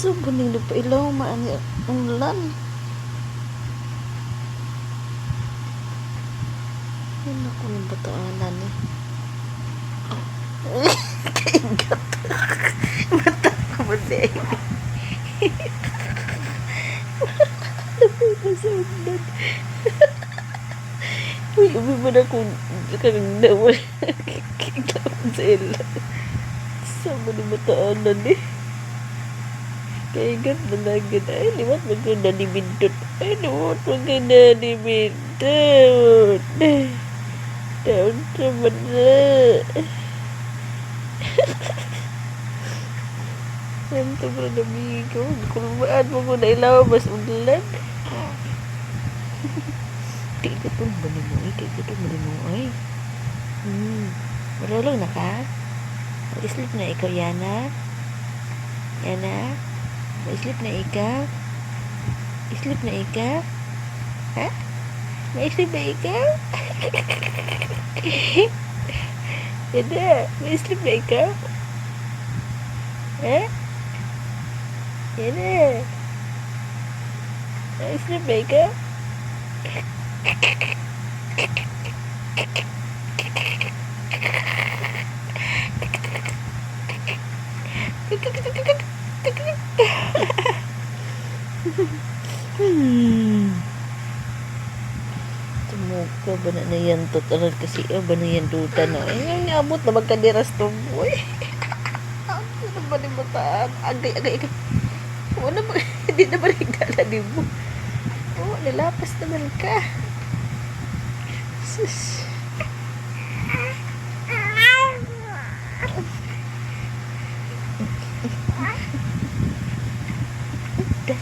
Subuning lupa ilaw maani ang ulan. Ano ko ng batawanan eh. Kaigat. Mata ko ba din? Nasundan. Uy, umi mo na kung kang naman. Kaigat sila. Sama ni batawanan eh. Kaigat na lagin. Ay, liwat maganda ni Bindot. Ay, liwat maganda ni Bindot. Daun sama na. Nanto mo na amigo. Kulmaan mo muna ilabas ulan. Kaigat mo ba ni mo ay? Kaigat mo ni mo ay? Marulog na ka? Mag-sleep na ikaw, Yana? Yana? Mag-sleep na ikaw? Sleep na ikaw? Ha? Mag-sleep na ikaw? Yana? Mag-sleep na ikaw? Ha? Yana? Mag-sleep na ikaw? Tumuka ba na yan to taran kasi ba na yan duta na ay abot na magkadiras to boy. Ano ba ni mataan agay wala ba hindi na barigala di mo nilapas naman ka sus. Da